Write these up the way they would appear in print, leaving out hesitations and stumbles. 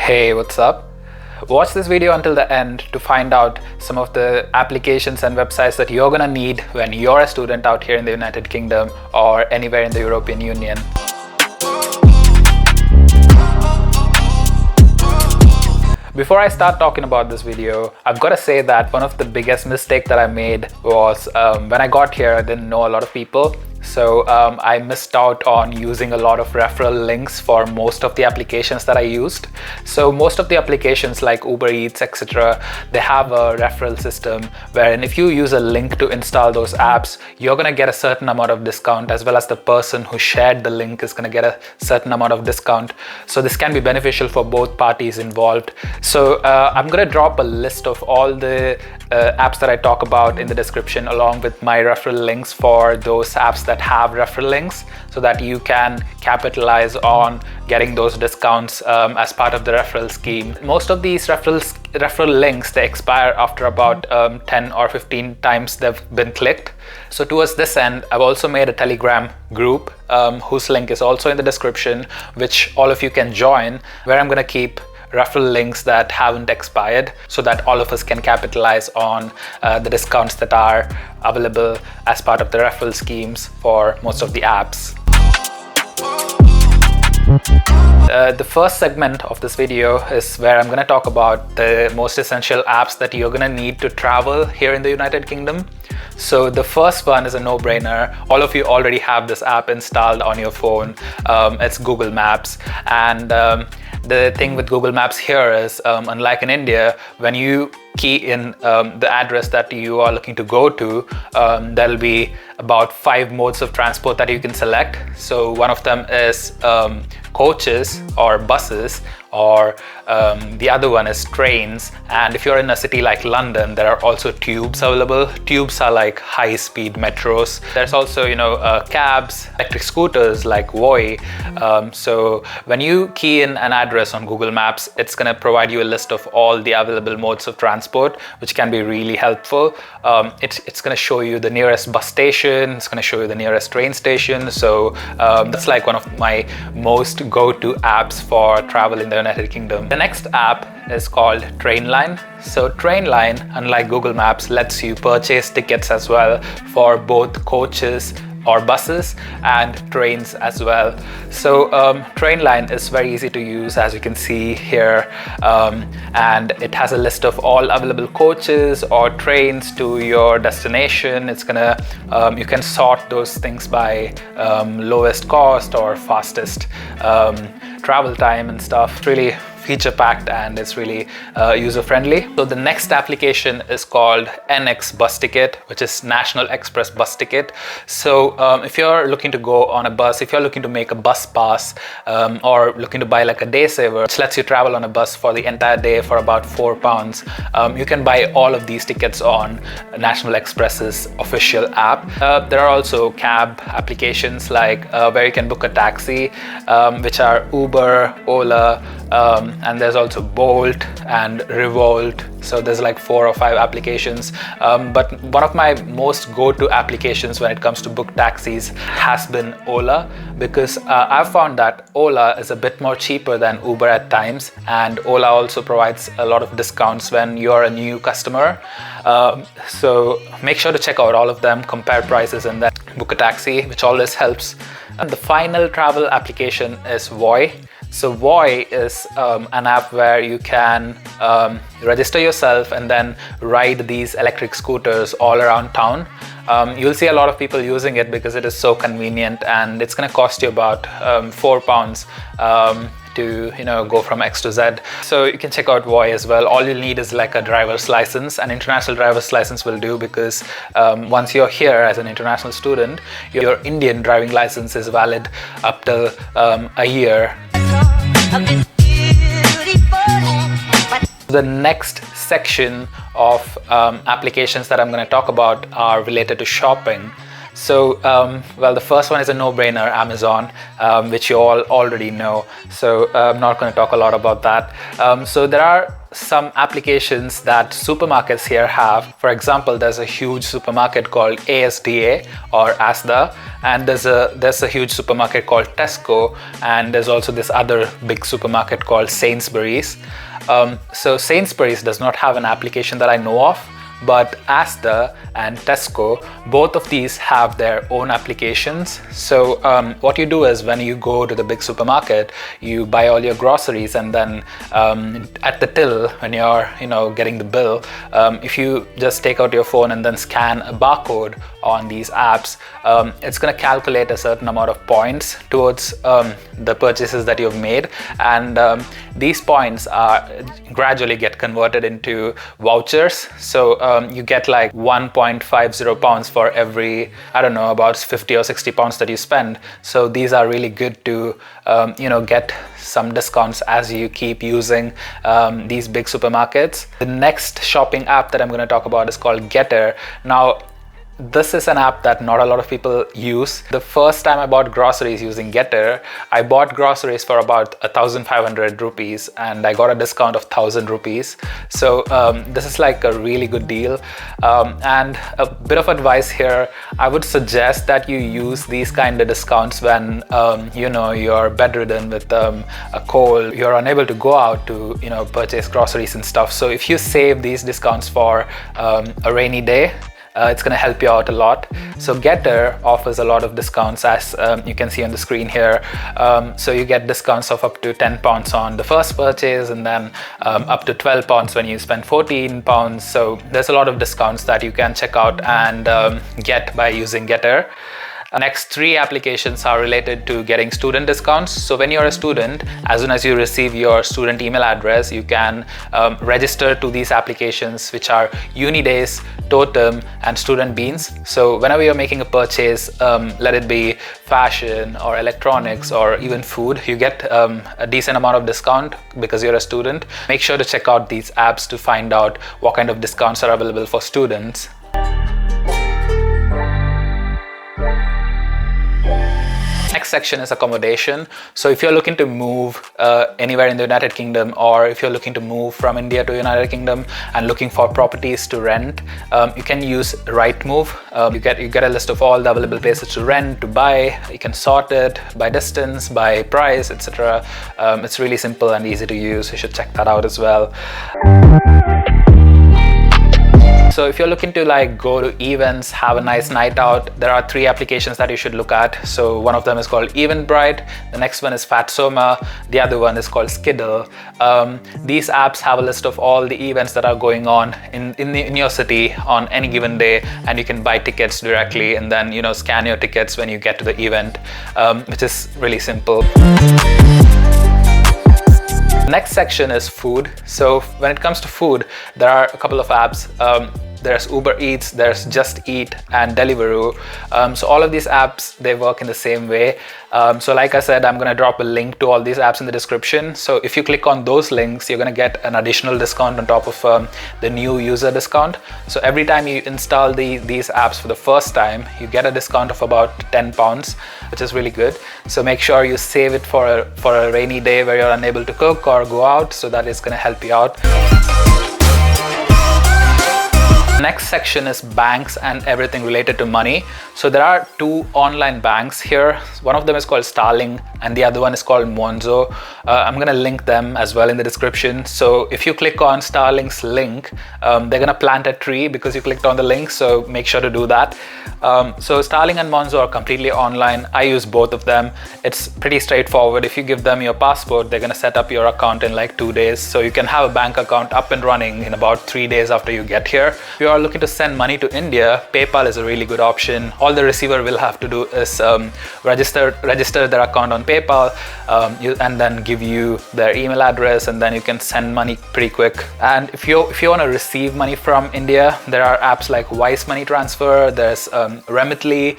Hey, what's up? Watch this video until the end to find out some of the applications and websites that you're gonna need when you're a student out here in the United Kingdom or anywhere in the European Union. Before I start talking about this video, I've got to say that one of the biggest mistakes that I made was when I got here, I didn't know a lot of people. So I missed out on using a lot of referral links for most of the applications that I used. So most of the applications like Uber Eats, etc., they have a referral system wherein if you use a link to install those apps, you're going to get a certain amount of discount, as well as the person who shared the link is going to get a certain amount of discount. So this can be beneficial for both parties involved. So I'm going to drop a list of all the apps that I talk about in the description, along with my referral links for those apps that have referral links, so that you can capitalize on getting those discounts as part of the referral scheme. Most of these referral links, they expire after about 10 or 15 times they've been clicked. So towards this end, I've also made a Telegram group whose link is also in the description, which all of you can join, where I'm going to keep referral links that haven't expired, so that all of us can capitalize on the discounts that are available as part of the referral schemes for most of the apps. The first segment of this video is where I'm going to talk about the most essential apps that you're going to need to travel here in the United Kingdom. So the first one is a no-brainer. All of you already have this app installed on your phone. It's Google Maps, and the thing with Google Maps here is, unlike in India, when you key in the address that you are looking to go to, there'll be about 5 modes of transport that you can select. So one of them is coaches or buses, or the other one is trains. And if you're in a city like London, there are also tubes available. Tubes are like high-speed metros. There's also, cabs, electric scooters like Voi. So when you key in an address on Google Maps, it's going to provide you a list of all the available modes of transport, which can be really helpful. It's going to show you the nearest bus station. It's going to show you the nearest train station. So that's like one of my most go-to apps for travel in the United Kingdom. The next app is called Trainline. So Trainline, unlike Google Maps, lets you purchase tickets as well for both coaches or buses and trains as well. So Trainline is very easy to use, as you can see here, and it has a list of all available coaches or trains to your destination. It's gonna you can sort those things by lowest cost or fastest travel time and stuff. It's really feature-packed and it's really user-friendly. So the next application is called NX Bus Ticket, which is National Express Bus Ticket. So if you're looking to go on a bus, if you're looking to make a bus pass, or looking to buy like a day saver, which lets you travel on a bus for the entire day for about £4, you can buy all of these tickets on National Express's official app. There are also cab applications like where you can book a taxi, which are Uber, Ola, and there's also Bolt and Revolt. So there's like 4 or 5 applications, but one of my most go-to applications when it comes to book taxis has been Ola, because I've found that Ola is a bit more cheaper than Uber at times, and Ola also provides a lot of discounts when you're a new customer. So make sure to check out all of them, compare prices, and then book a taxi, which always helps. And the final travel application is Voi. So Voi is an app where you can register yourself and then ride these electric scooters all around town. You'll see a lot of people using it because it is so convenient, and it's going to cost you about £4 to go from X to Z. So you can check out Voi as well. All you'll need is like a driver's license. An international driver's license will do, because once you're here as an international student, your Indian driving license is valid up till a year. The next section of applications that I'm going to talk about are related to shopping. So, well, the first one is a no-brainer, Amazon, which you all already know. So I'm not going to talk a lot about that. So there are some applications that supermarkets here have. For example, there's a huge supermarket called ASDA or ASDA, and there's a huge supermarket called Tesco, and there's also this other big supermarket called Sainsbury's. So Sainsbury's does not have an application that I know of, but Asda and Tesco, both of these have their own applications. So what you do is when you go to the big supermarket, you buy all your groceries, and then at the till, when you're getting the bill, if you just take out your phone and then scan a barcode on these apps, it's going to calculate a certain amount of points towards the purchases that you've made, and these points gradually get converted into vouchers. So you get like 1.50 pounds for every, I don't know, about 50 or 60 pounds that you spend. So these are really good to get some discounts as you keep using these big supermarkets. The next shopping app that I'm going to talk about is called Getter. Now, this is an app that not a lot of people use. The first time I bought groceries using Getter, I bought groceries for about 1,500 rupees, and I got a discount of 1,000 rupees. So this is like a really good deal. And a bit of advice here, I would suggest that you use these kind of discounts when you're bedridden with a cold, you're unable to go out to purchase groceries and stuff. So if you save these discounts for a rainy day, it's going to help you out a lot. So Getter offers a lot of discounts, as you can see on the screen here. So you get discounts of up to £10 on the first purchase, and then up to £12 when you spend £14. So there's a lot of discounts that you can check out and get by using Getter. Next three applications are related to getting student discounts. So when you're a student, as soon as you receive your student email address, you can register to these applications, which are UNIDAYS, TOTUM, and Student Beans. So whenever you're making a purchase, let it be fashion or electronics or even food, you get a decent amount of discount because you're a student. Make sure to check out these apps to find out what kind of discounts are available for students. Next section is accommodation. So if you're looking to move anywhere in the United Kingdom, or if you're looking to move from India to United Kingdom and looking for properties to rent, you can use Rightmove. You get a list of all the available places to rent, to buy. You can sort it by distance, by price, etc. It's really simple and easy to use. You should check that out as well. So if you're looking to go to events, have a nice night out, there are three applications that you should look at. So one of them is called Eventbright, the next one is FATSOMA, the other one is called Skiddle. These apps have a list of all the events that are going on in your city on any given day, and you can buy tickets directly and then scan your tickets when you get to the event, which is really simple. Next section is food. So when it comes to food, there are a couple of apps. There's Uber Eats, there's Just Eat, and Deliveroo. So all of these apps, they work in the same way. So like I said, I'm going to drop a link to all these apps in the description. So if you click on those links, you're going to get an additional discount on top of the new user discount. So every time you install these apps for the first time, you get a discount of about £10, which is really good. So make sure you save it for a rainy day where you're unable to cook or go out, so that is going to help you out. Next section is banks and everything related to money. So there are two online banks here. One of them is called Starling and the other one is called Monzo. I'm going to link them as well in the description. So if you click on Starling's link, they're going to plant a tree because you clicked on the link. So make sure to do that. So Starling and Monzo are completely online. I use both of them. It's pretty straightforward. If you give them your passport, they're going to set up your account in like 2 days. So you can have a bank account up and running in about 3 days after you get here. If you are looking to send money to India, PayPal is a really good option. All the receiver will have to do is register their account on PayPal and then give you their email address, and then you can send money pretty quick. And if you want to receive money from India, there are apps like Wise Money Transfer, there's Remitly.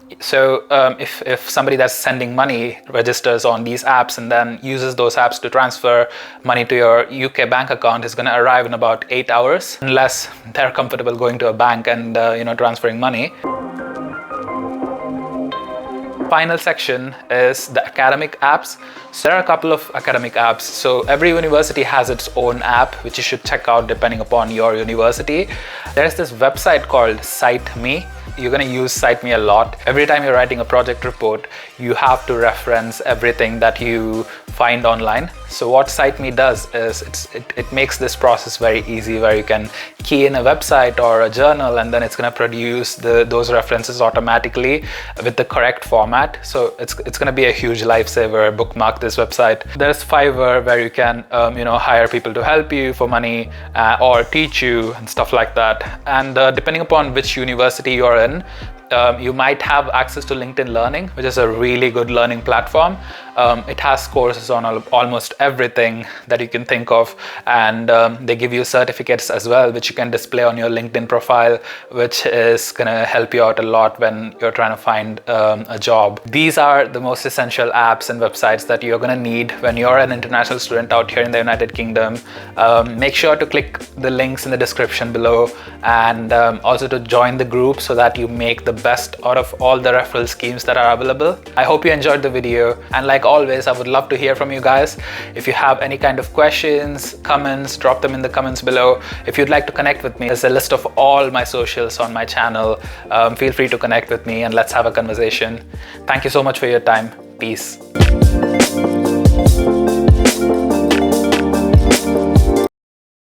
If somebody that's sending money registers on these apps and then uses those apps to transfer money to your UK bank account, is going to arrive in about 8 hours, unless they're comfortable going to a bank and transferring money. final section is the academic apps. So there are a couple of academic apps. So every university has its own app, which you should check out depending upon your university. There's this website called CiteMe. You're going to use CiteMe a lot. Every time you're writing a project report, you have to reference everything that you find online. So what CiteMe does is it makes this process very easy, where you can key in a website or a journal, and then it's going to produce those references automatically with the correct format. So it's going to be a huge lifesaver. Bookmark this website. There's Fiverr, where you can hire people to help you for money or teach you and stuff like that. And depending upon which university you're in, you might have access to LinkedIn Learning, which is a really good learning platform. It has courses on almost everything that you can think of, and they give you certificates as well, which you can display on your LinkedIn profile, which is going to help you out a lot when you're trying to find a job. These are the most essential apps and websites that you're going to need when you're an international student out here in the United Kingdom. Make sure to click the links in the description below, and also to join the group so that you make the best out of all the referral schemes that are available. I hope you enjoyed the video, and like always, I would love to hear from you guys. If you have any kind of questions, comments, drop them in the comments below. If you'd like to connect with me, there's a list of all my socials on my channel. Feel free to connect with me and let's have a conversation. Thank you so much for your time. Peace.